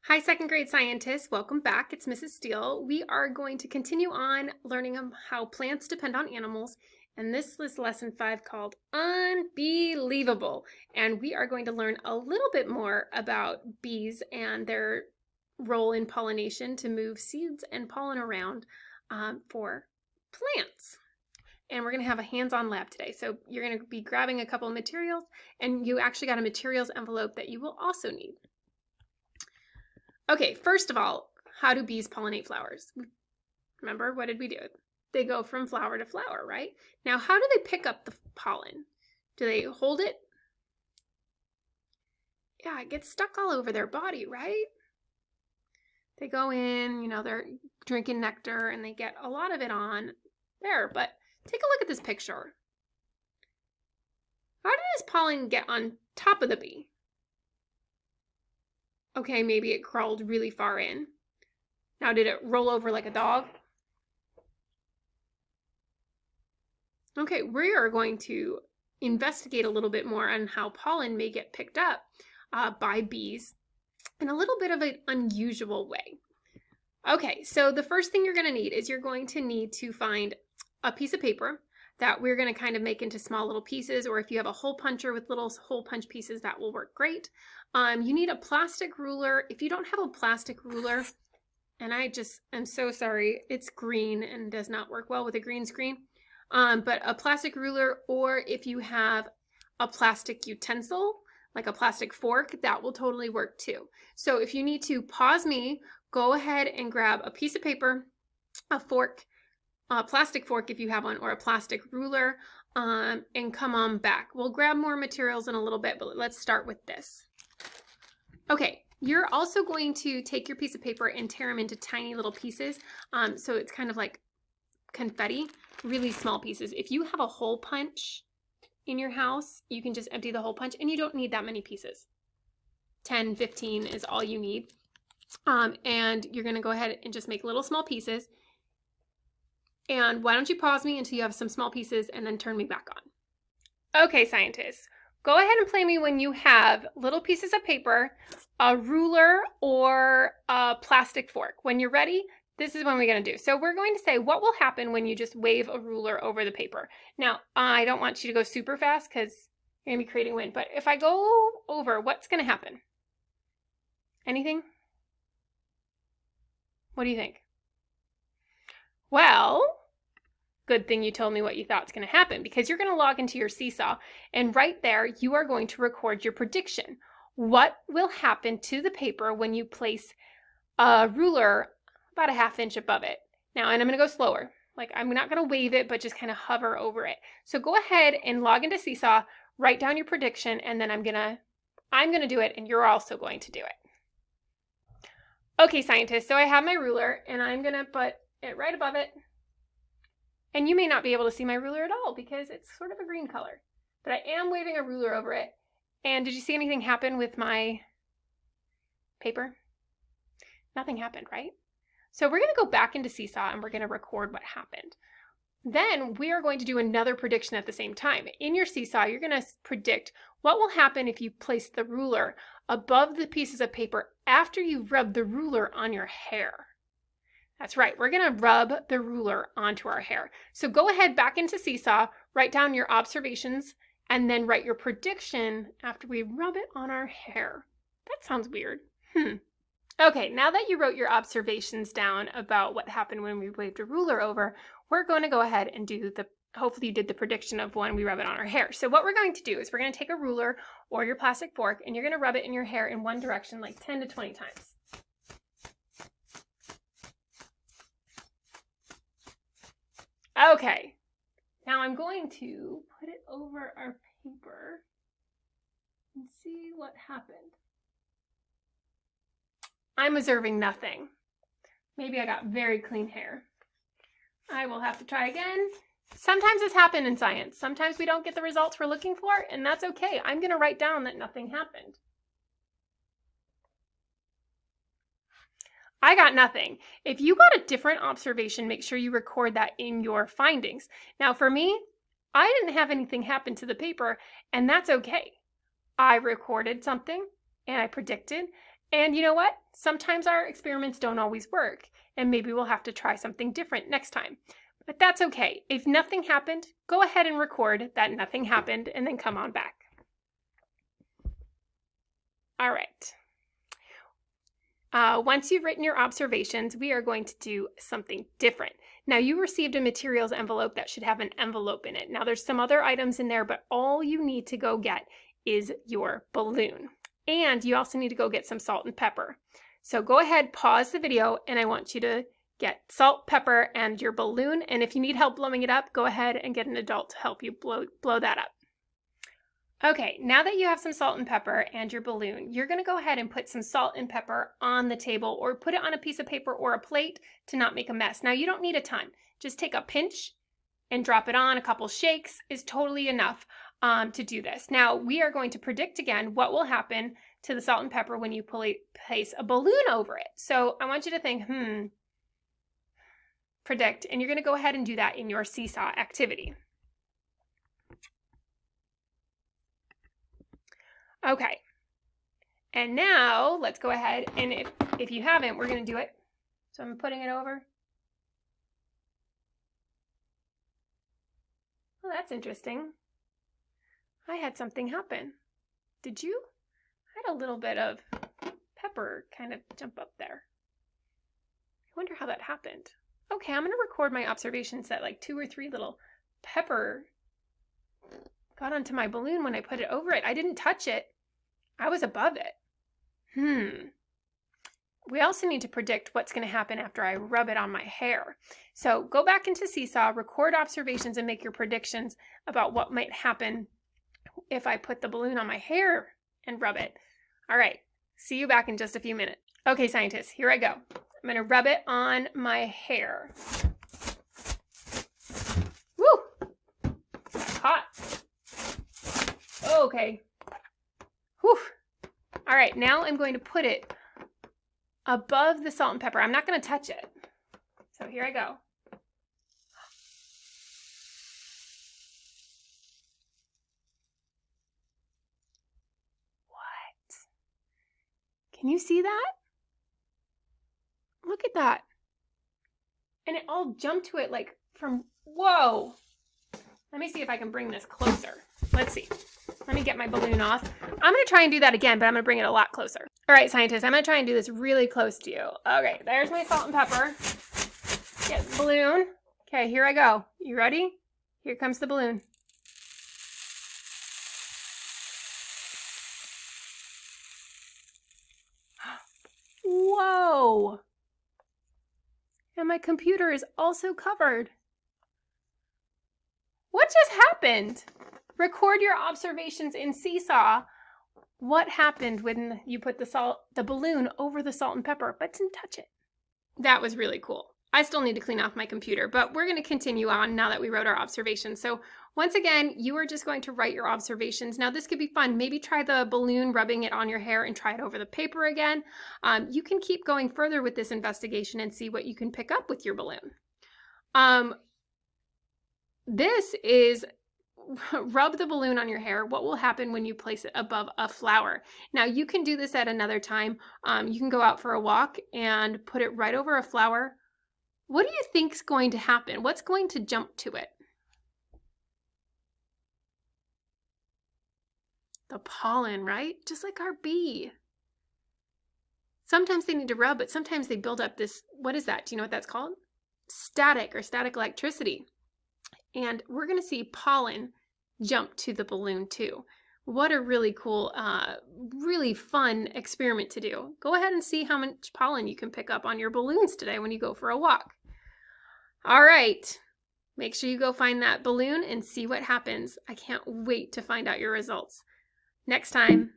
Hi, second grade scientists. Welcome back. It's Mrs. Steele. We are going to continue on learning how plants depend on animals. And this is lesson 5 called Unbelievable. And we are going to learn a little bit more about bees and their role in pollination to move seeds and pollen around for plants. And we're going to have a hands-on lab today. So you're going to be grabbing a couple of materials, and you actually got a materials envelope that you will also need. Okay, first of all, how do bees pollinate flowers? Remember, what did we do? They go from flower to flower, right? Now, how do they pick up the pollen? Do they hold it? Yeah, it gets stuck all over their body, right? They go in, they're drinking nectar and they get a lot of it on there, but take a look at this picture. How did this pollen get on top of the bee? Okay, maybe it crawled really far in. Now, did it roll over like a dog? Okay, we are going to investigate a little bit more on how pollen may get picked up by bees in a little bit of an unusual way. Okay, so the first thing you're going to need is you're going to need to find a piece of paper that we're going to kind of make into small little pieces, or if you have a hole puncher with little hole punch pieces, that will work great. You need a plastic ruler. If you don't have a plastic ruler, and I'm so sorry, it's green and does not work well with a green screen, but a plastic ruler, or if you have a plastic utensil, like a plastic fork, that will totally work too. So if you need to pause me, go ahead and grab a piece of paper, a fork, a plastic fork if you have one, or a plastic ruler, and come on back. We'll grab more materials in a little bit, but let's start with this. Okay, you're also going to take your piece of paper and tear them into tiny little pieces, so it's kind of like confetti, really small pieces. If you have a hole punch in your house, you can just empty the hole punch, and you don't need that many pieces. 10, 15 is all you need. And you're going to go ahead and just make little small pieces. And why don't you pause me until you have some small pieces and then turn me back on. Okay, scientists, go ahead and play me when you have little pieces of paper, a ruler, or a plastic fork. When you're ready, this is what we're going to do. So we're going to say what will happen when you just wave a ruler over the paper. Now, I don't want you to go super fast because you're going to be creating wind. But if I go over, what's going to happen? Anything? What do you think? Well, good thing you told me what you thought is going to happen, because you're going to log into your Seesaw, and right there you are going to record your prediction. What will happen to the paper when you place a ruler about a ½ inch above it? Now, and I'm going to go slower. Like, I'm not going to wave it, but just kind of hover over it. So go ahead and log into Seesaw, write down your prediction, and then I'm going to do it, and you're also going to do it. Okay, scientists, so I have my ruler, and I'm going to put it right above it. And you may not be able to see my ruler at all because it's sort of a green color, but I am waving a ruler over it. And did you see anything happen with my paper? Nothing happened, right? So we're going to go back into Seesaw and we're going to record what happened. Then we are going to do another prediction at the same time. In your Seesaw, you're going to predict what will happen if you place the ruler above the pieces of paper after you've rubbed the ruler on your hair. That's right, we're going to rub the ruler onto our hair. So go ahead back into Seesaw, write down your observations, and then write your prediction after we rub it on our hair. That sounds weird. Okay, now that you wrote your observations down about what happened when we waved a ruler over, we're going to go ahead and do hopefully you did the prediction of when we rub it on our hair. So what we're going to do is we're going to take a ruler or your plastic fork, and you're going to rub it in your hair in one direction like 10 to 20 times. Okay, now I'm going to put it over our paper and see what happened. I'm observing nothing. Maybe I got very clean hair. I will have to try again. Sometimes this happens in science. Sometimes we don't get the results we're looking for, and that's okay. I'm going to write down that nothing happened. I got nothing. If you got a different observation, make sure you record that in your findings. Now for me, I didn't have anything happen to the paper, and that's okay. I recorded something, and I predicted, And you know what? Sometimes our experiments don't always work, and maybe we'll have to try something different next time. But that's okay. If nothing happened, go ahead and record that nothing happened and then come on back. All right. Once you've written your observations, we are going to do something different. Now, you received a materials envelope that should have an envelope in it. Now, there's some other items in there, but all you need to go get is your balloon. And you also need to go get some salt and pepper. So go ahead, pause the video, and I want you to get salt, pepper, and your balloon. And if you need help blowing it up, go ahead and get an adult to help you blow that up. Okay, now that you have some salt and pepper and your balloon, you're going to go ahead and put some salt and pepper on the table or put it on a piece of paper or a plate to not make a mess. Now, you don't need a ton. Just take a pinch and drop it on. A couple shakes is totally enough to do this. Now, we are going to predict again what will happen to the salt and pepper when you place a balloon over it. So I want you to think, predict, and you're going to go ahead and do that in your seesaw activity. Okay, and now let's go ahead, and if you haven't, we're going to do it. So I'm putting it over. Well, that's interesting. I had something happen. Did you? I had a little bit of pepper kind of jump up there. I wonder how that happened. Okay, I'm going to record my observations that like 2 or 3 little pepper got onto my balloon when I put it over it. I didn't touch it. I was above it. We also need to predict what's going to happen after I rub it on my hair. So go back into Seesaw, record observations, and make your predictions about what might happen if I put the balloon on my hair and rub it. All right, see you back in just a few minutes. Okay, scientists, here I go. I'm going to rub it on my hair. Woo! Hot. Okay. Whew. All right, now I'm going to put it above the salt and pepper. I'm not going to touch it. So here I go. What? Can you see that? Look at that. And it all jumped to it like from, whoa. Let me see if I can bring this closer. Let's see. Let me get my balloon off. I'm going to try and do that again, but I'm going to bring it a lot closer. All right, scientists, I'm going to try and do this really close to you. Okay, there's my salt and pepper. Get the balloon. Okay, here I go. You ready? Here comes the balloon. Whoa! And my computer is also covered. What just happened? Record your observations in Seesaw. What happened when you put the balloon over the salt and pepper, but didn't touch it? That was really cool. I still need to clean off my computer, but we're going to continue on now that we wrote our observations. So once again, you are just going to write your observations. Now this could be fun. Maybe try the balloon, rubbing it on your hair, and try it over the paper again. You can keep going further with this investigation and see what you can pick up with your balloon. This is rub the balloon on your hair. What will happen when you place it above a flower? Now you can do this at another time. You can go out for a walk and put it right over a flower. What do you think is going to happen? What's going to jump to it? The pollen, right? Just like our bee. Sometimes they need to rub, but sometimes they build up this, what is that? Do you know what that's called? Static or static electricity. And we're going to see pollen jump to the balloon too. What a really cool, really fun experiment to do. Go ahead and see how much pollen you can pick up on your balloons today when you go for a walk. All right, make sure you go find that balloon and see what happens. I can't wait to find out your results. Next time.